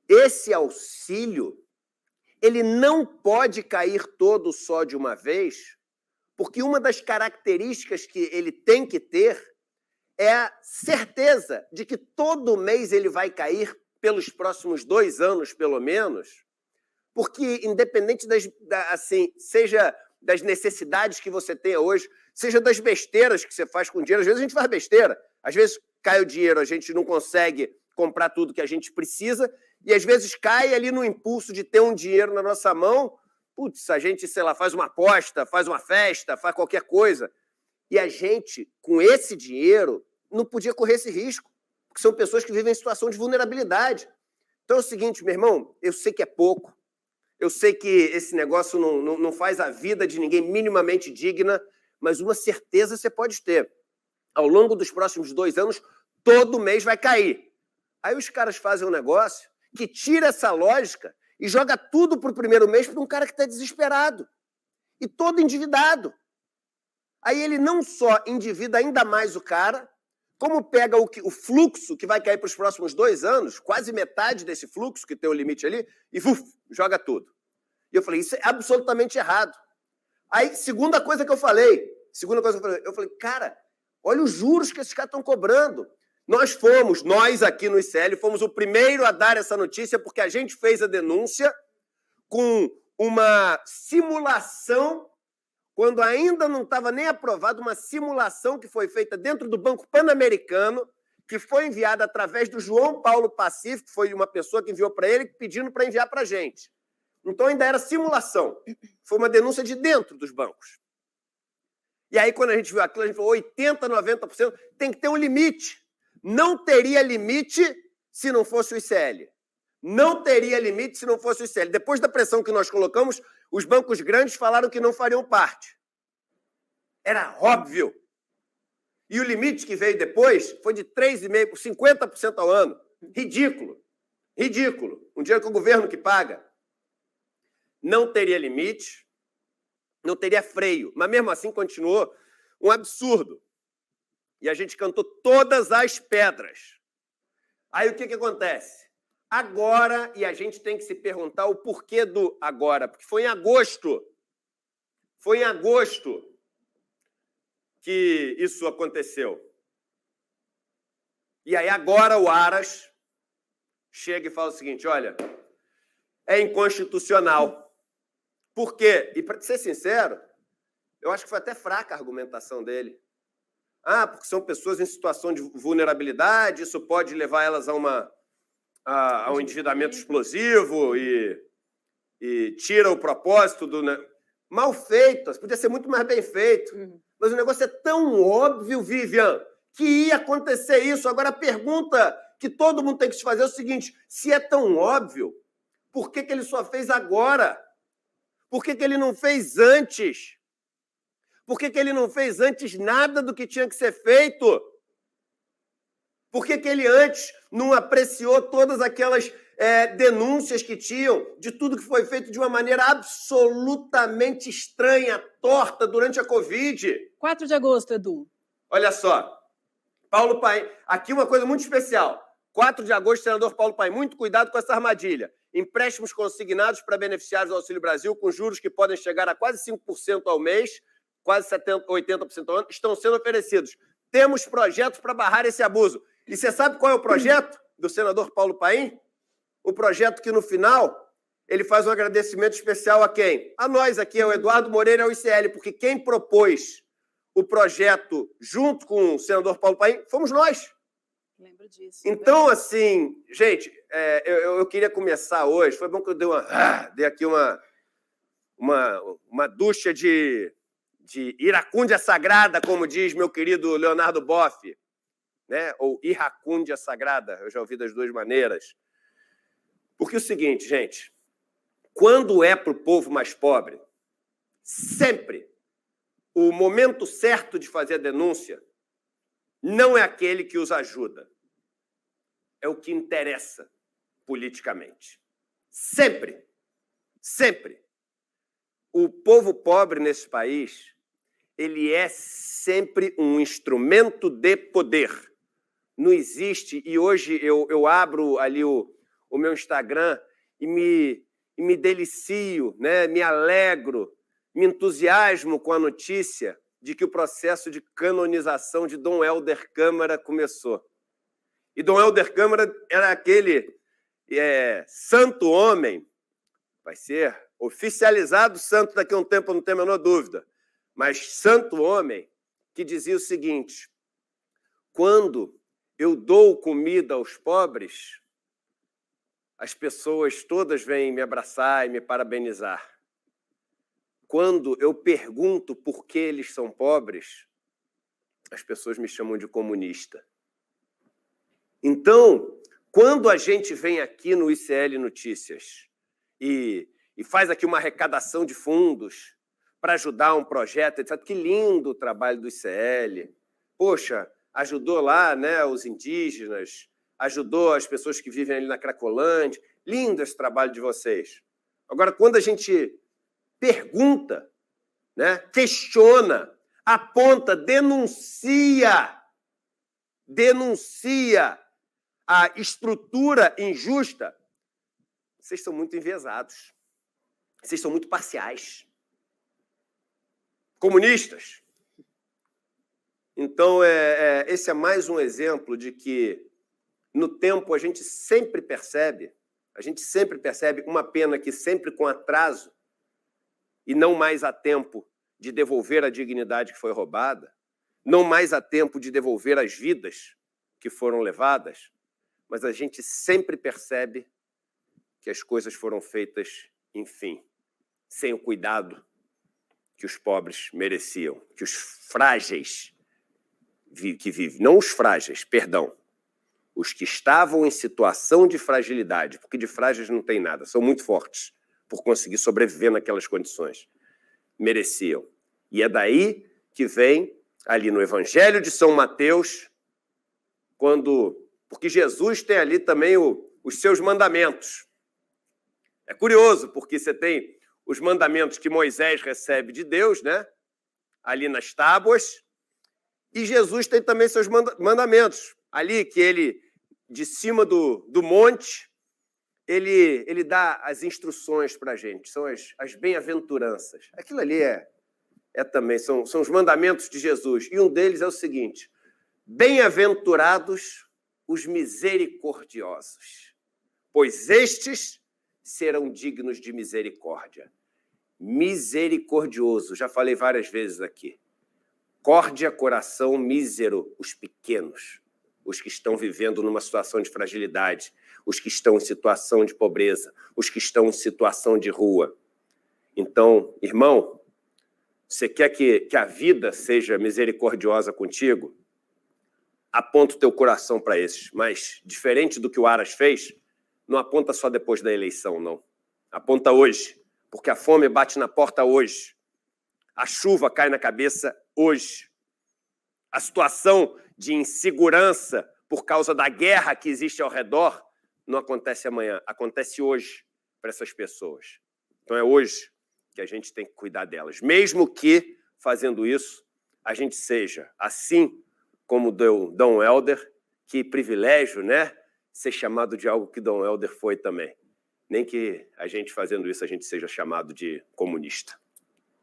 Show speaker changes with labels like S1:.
S1: esse auxílio ele não pode cair todo só de uma vez, porque uma das características que ele tem que ter é a certeza de que todo mês ele vai cair pelos próximos 2 anos, pelo menos, porque independente seja das necessidades que você tenha hoje, seja das besteiras que você faz com dinheiro, às vezes a gente faz besteira, às vezes cai o dinheiro, a gente não consegue comprar tudo que a gente precisa, e às vezes cai ali no impulso de ter um dinheiro na nossa mão, putz, a gente, sei lá, faz uma aposta, faz uma festa, faz qualquer coisa, e a gente, com esse dinheiro, não podia correr esse risco, porque são pessoas que vivem em situação de vulnerabilidade. Então é o seguinte, meu irmão, eu sei que é pouco, eu sei que esse negócio não faz a vida de ninguém minimamente digna, mas uma certeza você pode ter. Ao longo dos próximos 2 anos, todo mês vai cair. Aí os caras fazem um negócio que tira essa lógica e joga tudo para o primeiro mês para um cara que está desesperado e todo endividado. Aí ele não só endivida ainda mais o cara, como pega o fluxo que vai cair para os próximos 2 anos, quase metade desse fluxo, que tem o limite ali, e joga tudo. E eu falei, isso é absolutamente errado. Aí, segunda coisa que eu falei, cara, olha os juros que esses caras estão cobrando. Nós aqui no ICL, fomos o primeiro a dar essa notícia, porque a gente fez a denúncia com uma simulação, quando ainda não estava nem aprovada, uma simulação que foi feita dentro do Banco Pan-Americano, que foi enviada através do João Paulo Pacífico, foi uma pessoa que enviou para ele, pedindo para enviar para a gente. Então ainda era simulação. Foi uma denúncia de dentro dos bancos. E aí, quando a gente viu aquilo, a gente falou 80%, 90%, tem que ter um limite. Não teria limite se não fosse o ICL. Não teria limite se não fosse o ICL. Depois da pressão que nós colocamos, os bancos grandes falaram que não fariam parte. Era óbvio. E o limite que veio depois foi de 3,5% por 50% ao ano. Ridículo. Ridículo. Um dinheiro que o governo que paga. Não teria limite, não teria freio. Mas mesmo assim continuou um absurdo. E a gente cantou todas as pedras. Aí o que acontece? Agora, e a gente tem que se perguntar o porquê do agora, porque foi em agosto que isso aconteceu. E aí agora o Aras chega e fala o seguinte, olha, é inconstitucional. Por quê? E para ser sincero, eu acho que foi até fraca a argumentação dele. Porque são pessoas em situação de vulnerabilidade, isso pode levar elas a um endividamento explosivo e tira o propósito do... Mal feito, podia ser muito mais bem feito. Mas o negócio é tão óbvio, Vivian, que ia acontecer isso. Agora, a pergunta que todo mundo tem que se fazer é o seguinte, se é tão óbvio, por que ele só fez agora? Por que ele não fez antes? Por que ele não fez antes nada do que tinha que ser feito? Por que ele antes não apreciou todas aquelas denúncias que tinham de tudo que foi feito de uma maneira absolutamente estranha, torta durante a Covid?
S2: 4 de agosto, Edu.
S1: Olha só, Paulo Paim, aqui uma coisa muito especial. 4 de agosto, senador Paulo Paim, muito cuidado com essa armadilha. Empréstimos consignados para beneficiários do Auxílio Brasil com juros que podem chegar a quase 5% ao mês, quase 70%, 80% ao ano, estão sendo oferecidos. Temos projetos para barrar esse abuso. E você sabe qual é o projeto do senador Paulo Paim? O projeto que, no final, ele faz um agradecimento especial a quem? A nós aqui, ao Eduardo Moreira e ao ICL, porque quem propôs o projeto junto com o senador Paulo Paim fomos nós.
S2: Lembro disso.
S1: Então, assim, gente, eu queria começar hoje. Foi bom que eu dei aqui uma ducha de iracúndia sagrada, como diz meu querido Leonardo Boff, né? Ou iracúndia sagrada, eu já ouvi das duas maneiras. Porque é o seguinte, gente, quando é para o povo mais pobre, sempre o momento certo de fazer a denúncia não é aquele que os ajuda, é o que interessa politicamente. Sempre, sempre. O povo pobre nesse país, ele é sempre um instrumento de poder. Não existe, e hoje eu abro ali o o meu Instagram e me delicio, né? Me alegro, me entusiasmo com a notícia de que o processo de canonização de Dom Helder Câmara começou. E Dom Helder Câmara era aquele santo homem, vai ser oficializado santo daqui a um tempo, não tenho a menor dúvida, mas santo homem que dizia o seguinte: quando eu dou comida aos pobres, as pessoas todas vêm me abraçar e me parabenizar. Quando eu pergunto por que eles são pobres, as pessoas me chamam de comunista. Então, quando a gente vem aqui no ICL Notícias e faz aqui uma arrecadação de fundos para ajudar um projeto, etc., que lindo o trabalho do ICL. Poxa, ajudou lá, né, os indígenas, ajudou as pessoas que vivem ali na Cracolândia. Lindo esse trabalho de vocês. Agora, quando a gente pergunta, né, questiona, aponta, denuncia a estrutura injusta, vocês são muito enviesados. Vocês são muito parciais. Comunistas. Então, esse é mais um exemplo de que, no tempo, a gente sempre percebe uma pena que sempre com atraso e não mais há tempo de devolver a dignidade que foi roubada, não mais há tempo de devolver as vidas que foram levadas, mas a gente sempre percebe que as coisas foram feitas, enfim, sem o cuidado que os pobres mereciam, que os frágeis que vivem, não os frágeis, perdão, os que estavam em situação de fragilidade, porque de frágeis não tem nada, são muito fortes por conseguir sobreviver naquelas condições, mereciam. E é daí que vem, ali no Evangelho de São Mateus, porque Jesus tem ali também os seus mandamentos. É curioso, porque você tem os mandamentos que Moisés recebe de Deus, né? Ali nas tábuas, e Jesus tem também seus mandamentos. Ali que ele, de cima do monte, ele dá as instruções para a gente, são as bem-aventuranças. Aquilo ali também, são os mandamentos de Jesus. E um deles é o seguinte: bem-aventurados os misericordiosos, pois estes serão dignos de misericórdia. Misericordioso, já falei várias vezes aqui. Córdia, coração, mísero, os pequenos, os que estão vivendo numa situação de fragilidade, os que estão em situação de pobreza, os que estão em situação de rua. Então, irmão, você quer que a vida seja misericordiosa contigo? Aponta o teu coração para esses, mas, diferente do que o Aras fez, não aponta só depois da eleição, não. Aponta hoje, porque a fome bate na porta hoje. A chuva cai na cabeça hoje. A situação de insegurança por causa da guerra que existe ao redor não acontece amanhã, acontece hoje para essas pessoas. Então é hoje que a gente tem que cuidar delas. Mesmo que, fazendo isso, a gente seja, assim como Dom Helder, que privilégio, né? Ser chamado de algo que Dom Helder foi também. Nem que a gente fazendo isso, a gente seja chamado de comunista.